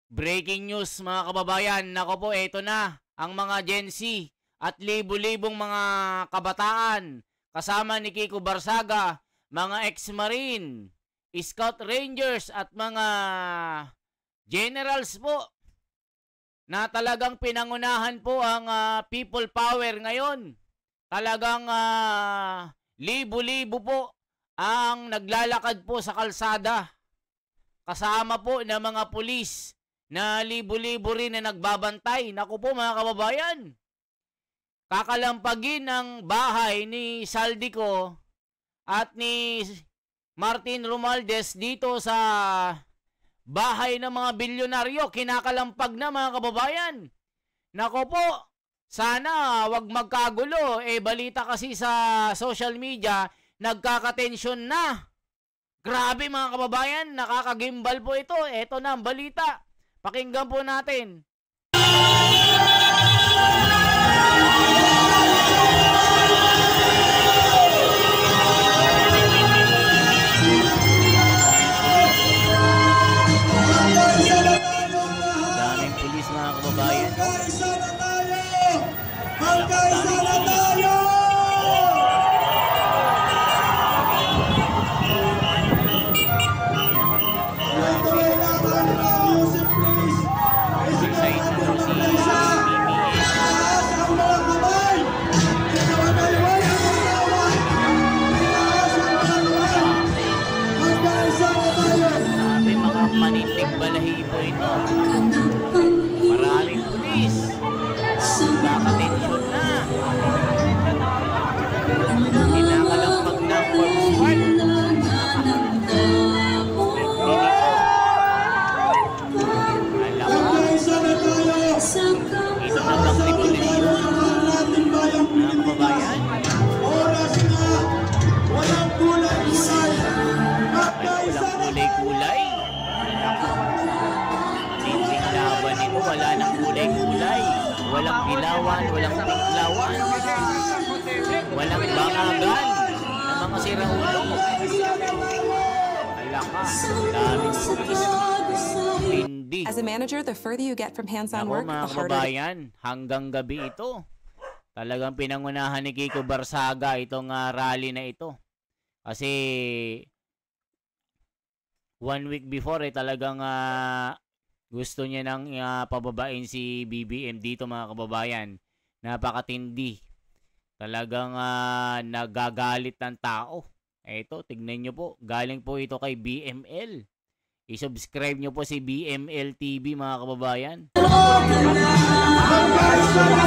Breaking news mga kababayan, nako po, eto na ang mga Gen Z at libo-libong mga kabataan kasama ni Kiko Barsaga, mga ex-marine, Scout Rangers at mga generals po na talagang pinangunahan po ang people power ngayon. Talagang libo-libo po ang naglalakad po sa kalsada kasama po ng mga pulis na libo-libo rin na nagbabantay. Naku po mga kababayan, kakalampagin ng bahay ni Saldico at ni Martin Romualdez dito sa bahay ng mga bilyonaryo. Kinakalampag na mga kababayan. Naku po, sana wag magkagulo. Balita kasi sa social media, nagkakatensyon na. Grabe mga kababayan, nakakagimbal po ito. Ito na ang balita. Pakinggan po natin. Daming pulis mga kababayan. Magkaisa na tayo! Magkaisa na tayo! Tuloy naman mga music please! Isip po ng magkaisa! Taas ang mga kamay! Ikaw-anay-way ang magkawan! Taas ang mga kamay! Magkaisa na tayo! Grabe, mga panindig balahibo ito. Maraming pulis. Nakatensyon na. Kinakalampag ng Corpus Park. Magkaisa na tayo! Ito na bang revolution? Mga kababayan, Oras na! Walang kulay-kulay! Magkaisa walang na kulay-kulay. Tinding laban nito, wala nang kulay-kulay. Walang dilawan, walang tiklawan. Walang bangagan ng mga siraulo. Alakas, daming pulis. Hindi. As a manager, the further you get from hands-on Ako work, mga the harder. kababayan, hanggang gabi ito. Talagang pinangunahan ni Kiko Barsaga itong rally na ito. Kasi 1 week before talagang gusto niya nang pababain si BBM dito mga kababayan. Napakatindi. Talagang nagagalit ng tao. Eto, tignan nyo po. Galing po ito kay BML. I-subscribe nyo po si BML TV mga kababayan. Magkaisa na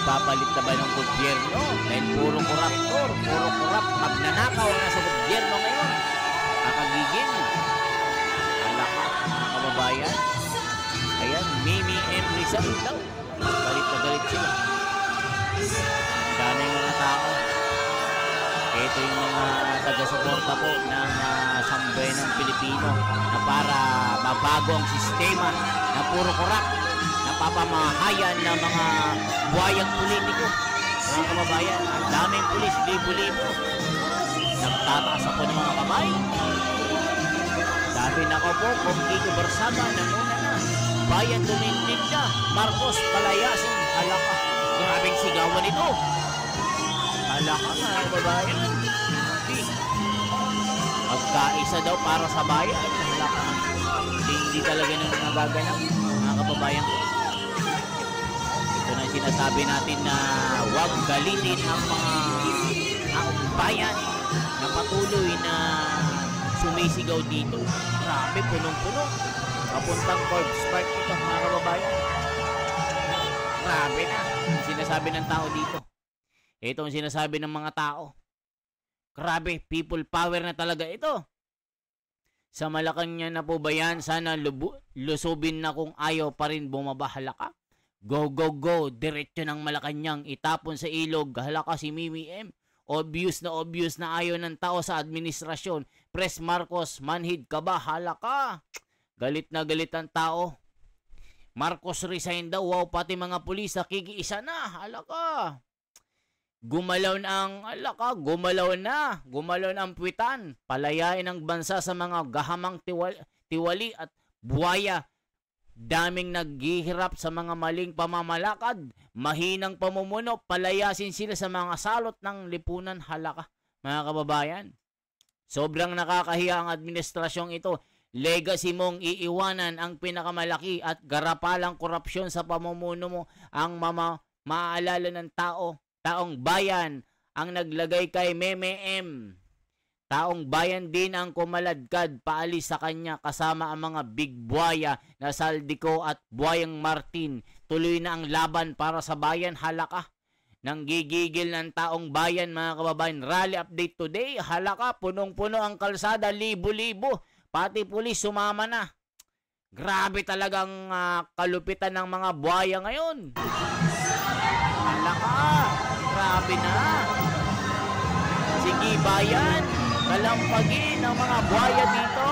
Papalit na ba ng gobyerno? Dahil puro koruptor, puro korap, magnanakaw na sa gobyerno ngayon. Kakagigil. Alakas, mga kababayan. Ayan, Mimi and Rizal daw. Galit na galit sila. Ang daming mga tao. Ito yung mga taga-suporta po ng sambayanang Pilipino na para mabago ang sistema na puro korap, napapamahayan ng mga buhayang politiko. Mga kababayan, ang daming pulis, libo-libo. Nagtataas ako ng mga kamay. Sabi na ko po, kung Kiko Barsaga, namuna na. Bayan tumindig na. Marcos, palayasin. Halaka. Grabing sigawan ito. Halaka mga kababayan. Magkaisa daw para sa bayan. Halaka. Hindi talaga nang nagaganap. Mga kababayan ko. Ito na sinasabi natin na huwag galitin ang mga bayan na patuloy na sumisigaw dito. Grabe, punong-puno. Papuntang Corpus Park ito, mga kababayan. Grabe na. Ang sinasabi ng tao dito. Ito ang sinasabi ng mga tao. Grabe, people power na talaga ito. Sa Malacanang na po ba yan? Sana lusubin na kung ayaw pa rin bumabahala ka. Go, go, go. Diretso ng Malacanang. Itapon sa ilog. Halaka si Mimi M. Obvious na ayaw ng tao sa administrasyon. Pres Marcos, manhid ka ba? Halaka. Galit na galit ang tao. Marcos resign daw. Wow, pati mga pulis nakikiisa na. Halaka. Gumalaw na ang puwitan. Palayain ang bansa sa mga gahamang tiwali at buwaya. Daming naghihirap sa mga maling pamamalakad, mahinang pamumuno, palayasin sila sa mga salot ng lipunan. Halaka, mga kababayan. Sobrang nakakahiya ang administrasyong ito. Legacy mong iiwanan ang pinakamalaki at garapalang korupsyon sa pamumuno mo. Ang maaalala ng taong bayan ang naglagay kay Meme M. Taong bayan din ang kumaladkad paalis sa kanya kasama ang mga big buhaya na Saldico at Buhayang Martin. Tuloy na ang laban para sa bayan. Halaka. Nang gigigil ng taong bayan, mga kababayan. Rally update today. Halaka. Punong-puno ang kalsada. Libo-libo. Pati pulis sumama na. Grabe talagang kalupitan ng mga buhaya ngayon. Halaka. Grabe na. Sige bayan. Kalampagin ang mga buhaya dito.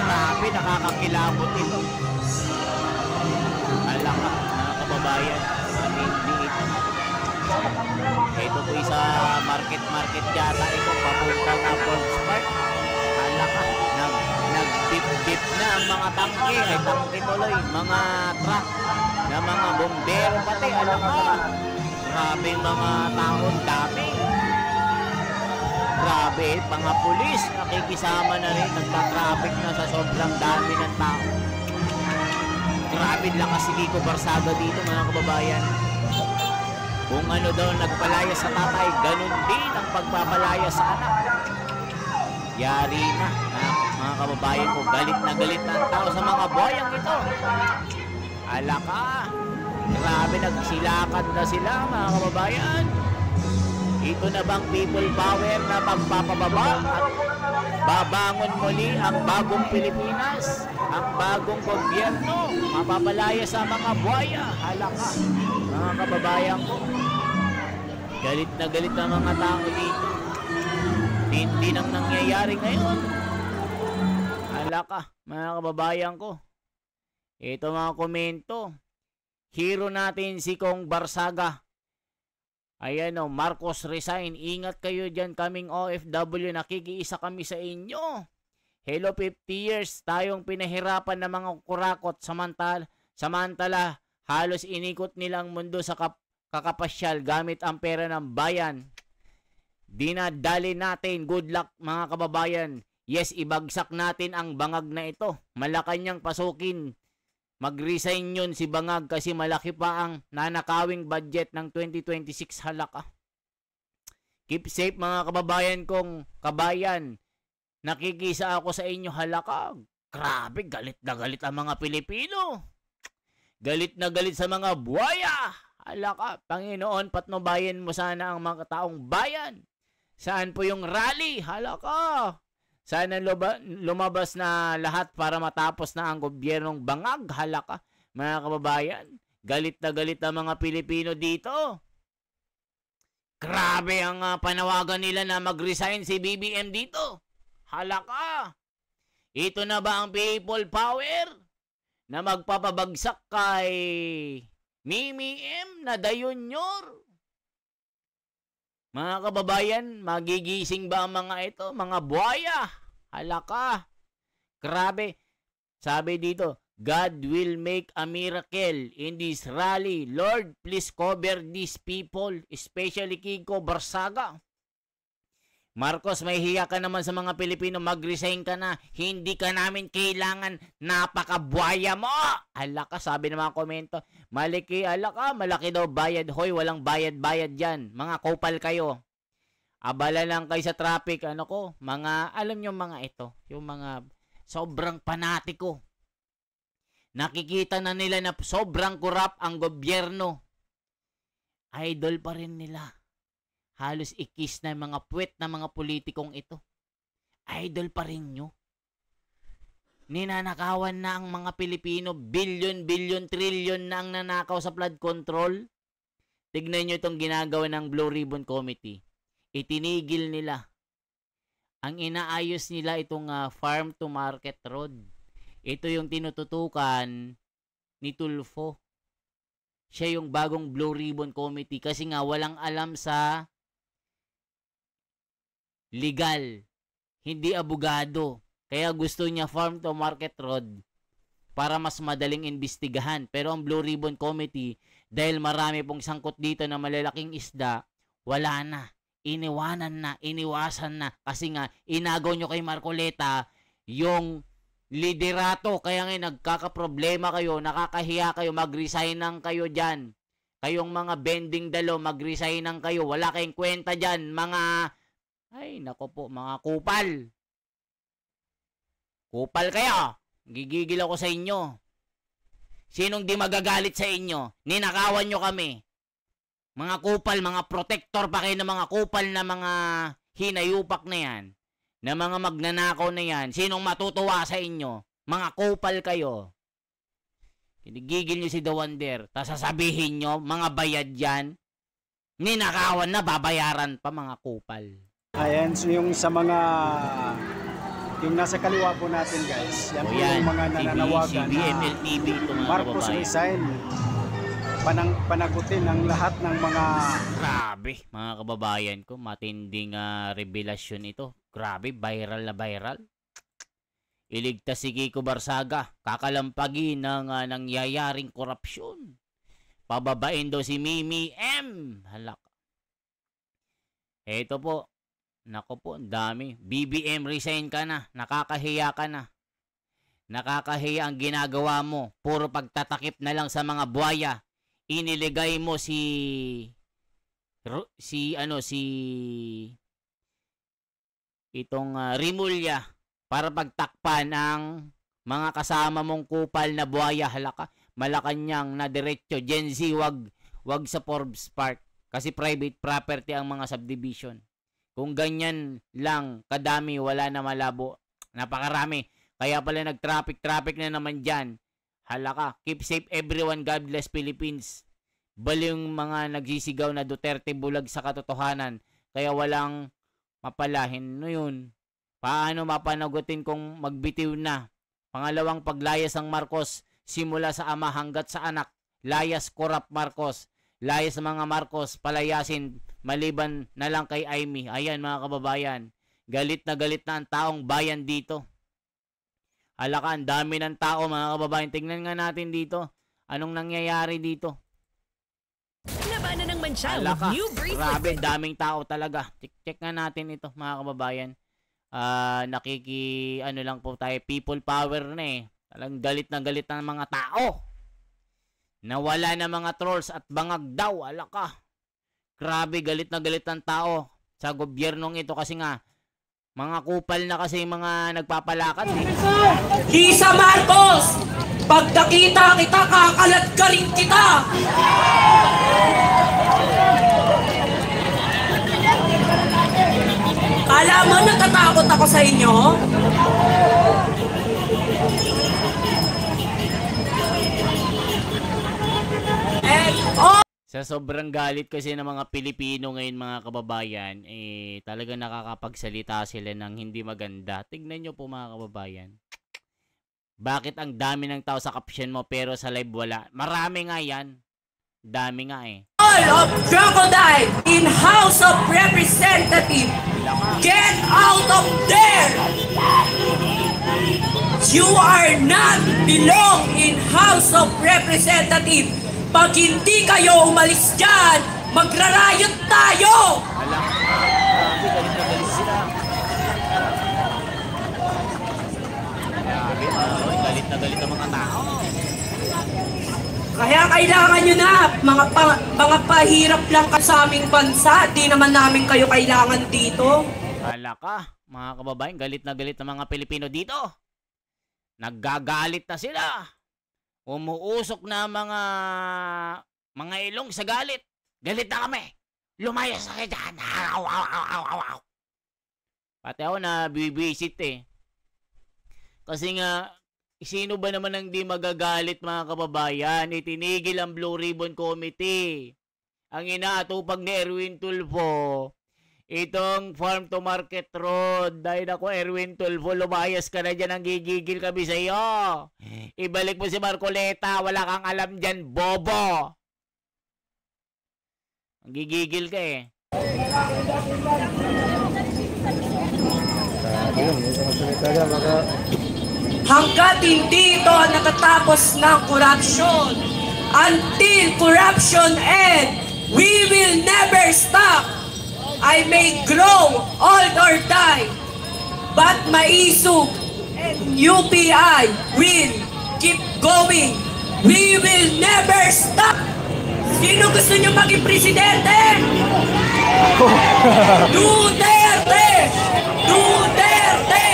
Grabe, nakakakilabot ito. Alaka, mga kababayan. Liit. Ito po sa market yata ito. Papunta na Portsmouth. Alaka, nag-dip na ang mga tangke. Ay, tangke tuloy. Mga truck na mga bombero pati. Alaka. Grabe mga taon dami. Grabe, mga pulis, nakikisama na rin, nagtatraffic na sa sobrang dami ng tao. Grabe, lakas si Kiko Barsaga dito, mga kababayan. Kung ano daw nagpalaya sa tatay, ganun din ang pagpapalaya sa anak. Yari na, mga kababayan ko, galit na ang tao sa mga buhayang ito. Alaka, grabe, nagsilakad na sila, mga kababayan. Ito na bang people power na magpapababa at babangon muli ang bagong Pilipinas, ang bagong gobyerno, mapapalaya sa mga buhaya? Halaka, mga kababayan ko. Galit na galit ang mga tao dito. Hindi nang nangyayari ngayon. Halaka, mga kababayan ko. Ito mga komento. Hero natin si Kong Barsaga. Ayan o, Marcos resign. Ingat kayo dyan, kaming OFW. Nakikiisa kami sa inyo. Hello, 50 years. Tayong pinahirapan ng mga kurakot. Samantala, halos inikot nilang mundo sa kakapasyal gamit ang pera ng bayan. Dinadali natin. Good luck, mga kababayan. Yes, ibagsak natin ang bangag na ito. Malacanang pasukin. Mag-resign yun si Bangag kasi malaki pa ang nanakawing budget ng 2026. Halaka. Keep safe, mga kababayan kong kabayan. Nakikisa ako sa inyo. Halaka. Grabe, galit na galit ang mga Pilipino. Galit na galit sa mga buhaya. Halaka. Panginoon, patnubayan mo sana ang mga taong bayan. Saan po yung rally? Halaka. Sana lumabas na lahat para matapos na ang gobyernong Bangag. Halaka, mga kababayan. Galit na galit ang mga Pilipino dito. Grabe ang panawagan nila na mag-resign si BBM dito. Halaka. Ito na ba ang people power na magpapabagsak kay Mimi M na dayunyor? Mga kababayan, magigising ba ang mga ito? Mga buhaya. Halaka. Grabe. Sabi dito, God will make a miracle in this rally. Lord, please cover these people, especially Kiko Barsaga. Marcos, may hiya ka naman sa mga Pilipino. Mag-resign ka na. Hindi ka namin kailangan. Napakabuhaya mo. Alaka, sabi ng mga komento. Malaki, alaka, malaki daw bayad. Hoy, walang bayad-bayad dyan. Mga kopal kayo. Abala lang kayo sa traffic. Ano ko? Mga, alam nyo mga ito. Yung mga sobrang panatiko. Nakikita na nila na sobrang kurap ang gobyerno. Idol pa rin nila. Halos ikis na mga puwet na mga politikong ito. Idol pa rin nyo. Ninanakawan na ang mga Pilipino. Billion, trillion na ang nanakaw sa flood control. Tignan nyo itong ginagawa ng Blue Ribbon Committee. Itinigil nila. Ang inaayos nila itong farm to market road. Ito yung tinututukan ni Tulfo. Siya yung bagong Blue Ribbon Committee kasi nga walang alam sa legal. Hindi abogado. Kaya gusto niya farm to market road para mas madaling imbestigahan. Pero ang Blue Ribbon Committee, dahil marami pong sangkot dito na malalaking isda, wala na. Iniwanan na, iniwasan na. Kasi nga, inagaw nyo kay Marcoleta yung liderato. Kaya nga, nagkakaproblema kayo, nakakahiya kayo, mag-resign lang kayo dyan. Kayong mga bending dalo, mag-resign lang kayo. Wala kayong kwenta dyan, mga, ay, nako po, mga kupal. Kupal kayo. Gigigil ako sa inyo. Sinong di magagalit sa inyo? Ninakawan nyo kami. Mga kupal, mga protector pa kayo ng mga kupal na mga hinayupak na yan. Na mga magnanakaw na yan. Sinong matutuwa sa inyo? Mga kupal kayo. Gigigil nyo si The Wonder. Tapos sasabihin nyo, mga bayad yan. Ninakawan na, babayaran pa mga kupal. Ayan, so yung sa mga yung nasa kaliwa po natin guys, yan po yung mga nananawagan CBML-TV ito mga Marcos kababayan. resign, panagutin ang lahat ng mga Grabe mga kababayan ko, matinding revelasyon ito. Grabe, viral na viral. Iligtas si Kiko Barsaga, kakalampagin ng nangyayaring korupsyon. Pababain daw si Mimi M. Halak. Eto po. Nako po, dami. BBM, resign ka na. Nakakahiya ka na. Nakakahiya ang ginagawa mo. Puro pagtatakip na lang sa mga buhaya. Iniligay mo itong Rimulya para pagtakpan ang mga kasama mong kupal na buhaya. Halaka, Malacanang na diretso. Gen Z, wag sa Forbes Park. Kasi private property ang mga subdivision. Kung ganyan lang kadami, wala na malabo. Napakarami. Kaya pala nag-traffic na naman dyan. Halaka. Keep safe everyone. God bless Philippines. Bali yung mga nagsisigaw na Duterte bulag sa katotohanan. Kaya walang mapalahin. No yun. Paano mapanagutin kung magbitiw na? Pangalawang paglayas ng Marcos. Simula sa ama hanggat sa anak. Layas korap Marcos. Layas mga Marcos. Palayasin. Maliban na lang kay Aimee. Ayan mga kababayan. Galit na ang taong bayan dito. Halaka, ang dami ng tao mga kababayan. Tingnan nga natin dito. Anong nangyayari dito? Labanan ng Mancha Halaka, with new bracelet. grabe, daming tao talaga. Check nga natin ito mga kababayan. Ano lang po tayo. People power na eh. Talagang galit na mga tao. Nawala na mga trolls at bangag daw. Halaka. Grabe, galit ng tao sa gobyernong ito kasi nga, mga kupal na kasi mga nagpapalakad eh. Lisa Marcos! Pag nakita kita, kakalat ka rin kita! Kala mo natatakot ako sa inyo? Sa sobrang galit kasi ng mga Pilipino ngayon mga kababayan, talagang nakakapagsalita sila ng hindi maganda. Tignan nyo po mga kababayan. Bakit ang dami ng tao sa caption mo pero sa live wala? Marami nga yan. Dami nga eh. All of Crocodile in House of Representatives, get out of there! You are not belong in House of Representatives. Pag hindi kayo umalis dyan, magrarayot tayo! Alam, grabe, galit na galit sila. Grabe, galit na galit ang mga tao. Kaya kailangan nyo na, mga pahirap lang ka sa aming bansa. Di naman namin kayo kailangan dito. Hala ka, mga kababayan, galit na galit ng mga Pilipino dito. Naggagalit na sila. Umuusok na mga ilong sa galit. Galit na kami. Lumayas na kayo dyan. Pati ako na bibisit eh. Kasi nga, Sino ba naman ang di magagalit mga kababayan? Itinigil ang Blue Ribbon Committee. Ang inaatupag ni Erwin Tulfo, itong Farm to Market Road. Dahil ako, Erwin Tulfo, lumayas ka na dyan, ang gigigil kami sa iyo. Ibalik mo si Marcoleta, wala kang alam dyan, bobo. Ang gigigil ka eh. Hanggat hindi ito natatapos ng corruption, until corruption ends, we will never stop. I may grow, old or die, but Maisug and UPI will keep going. We will never stop. Sino gusto nyo maging presidente? Duterte! Duterte!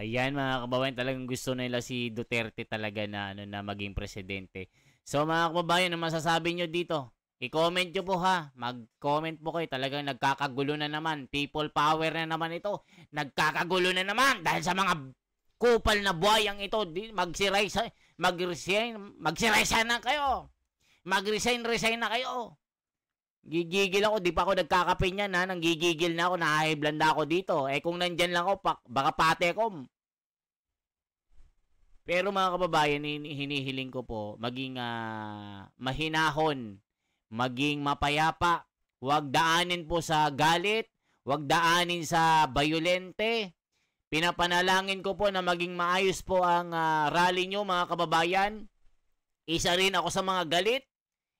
Ayan mga kababayan, talagang gusto nila si Duterte talaga na, na maging presidente. So mga kababayan, ano masasabi nyo dito? I-comment nyo po ha. Mag-comment po kayo. Talagang nagkakagulo na naman. People power na naman ito. Nagkakagulo na naman dahil sa mga kupal na buhayang ito. Mag-resign na kayo. Mag-resign na kayo. Gigigil ako. Di pa ako nagkakape niyan ha. Nanggigigil na ako. Nahihiblan na ako dito. Eh kung nandyan lang ako, baka pate ko. Pero mga kababayan, hinihiling ko po maging mahinahon, maging mapayapa. Huwag daanin po sa galit, huwag daanin sa bayolente. Pinapanalangin ko po na maging maayos po ang rally nyo mga kababayan. Isa rin ako sa mga galit,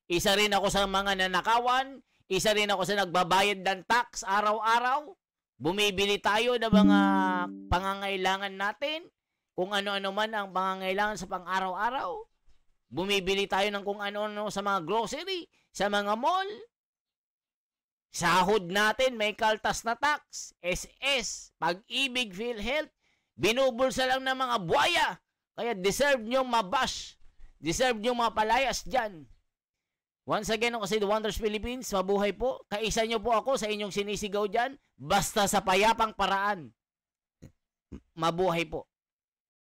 isa rin ako sa mga nanakawan, isa rin ako sa nagbabayad ng tax araw-araw. Bumibili tayo ng mga pangangailangan natin. Kung ano-ano man ang pangangailangan sa pang-araw-araw. Bumibili tayo ng kung ano-ano sa mga grocery, sa mga mall. Sahod natin, may kaltas na tax, SS, Pag-ibig, PhilHealth. Binubulsa lang ng mga buhaya. Kaya deserve nyo mabash. Deserve nyo mapalayas dyan. Once again, ako si The Wonders Philippines. Mabuhay po. Kaisa nyo po ako sa inyong sinisigaw dyan. Basta sa payapang paraan. Mabuhay po.